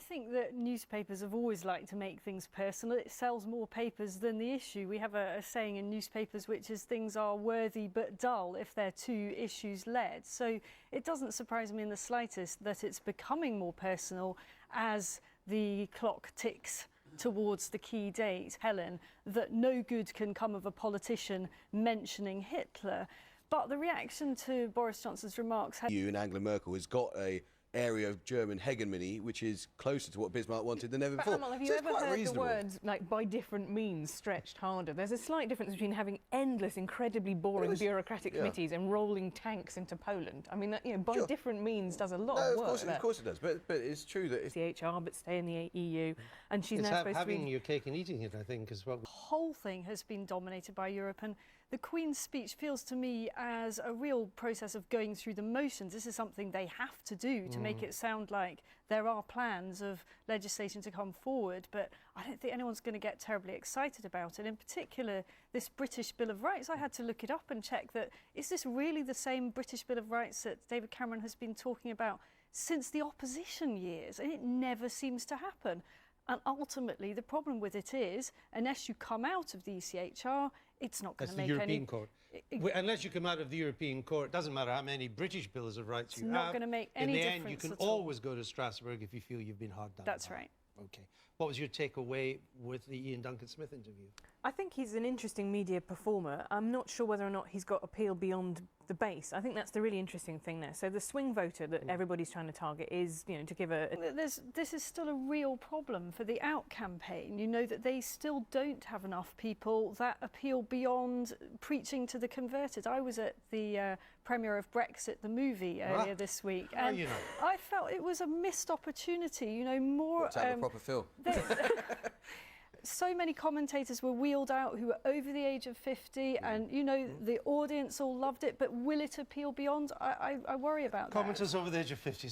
think that newspapers have always liked to make things personal. It sells more papers than the issue. We have a saying in newspapers which is things are worthy but dull if they're too issues-led. So it doesn't surprise me in the slightest that it's becoming more personal as the clock ticks towards the key date, Helen, that no good can come of a politician mentioning Hitler. But the reaction to Boris Johnson's remarks... You and Angela Merkel has got a area of German hegemony which is closer to what Bismarck wanted than ever before. Have you ever heard the words, like, by different means stretched harder? There's a slight difference between having endless, incredibly boring bureaucratic committees and rolling tanks into Poland. I mean, that, you know, by different means does a lot of work. Of course it does, but it's true that it's... CHR, but stay in the EU, and she's now supposed to be... having your cake and eating it, I think, as well. The whole thing has been dominated by Europe, and the Queen's speech feels to me as a real process of going through the motions. This is something they have to do to make it sound like there are plans of legislation to come forward, but I don't think anyone's going to get terribly excited about it. In particular, this British Bill of Rights, I had to look it up and check that, is this really the same British Bill of Rights that David Cameron has been talking about since the opposition years? And it never seems to happen. And ultimately, the problem with it is, unless you come out of the ECHR, it's not going to make any... That's the European Court. Unless you come out of the European Court, it doesn't matter how many British bills of rights you have. It's not going to make any difference. In the end, you can always go to Strasbourg if you feel you've been hard done. That's right. OK. What was your takeaway with the Ian Duncan-Smith interview? I think he's an interesting media performer. I'm not sure whether or not he's got appeal beyond the base. I think that's the really interesting thing there. So the swing voter that everybody's trying to target is, you know, to give a... This is still a real problem for the Out campaign. You know that they still don't have enough people that appeal beyond preaching to the converted. I was at the premiere of Brexit, the movie, earlier this week, and I felt it was a missed opportunity. You know, more... What's that, a proper film? So many commentators were wheeled out who were over the age of 50, and, you know, the audience all loved it, but will it appeal beyond? I worry about that. Commenters over the age of 50.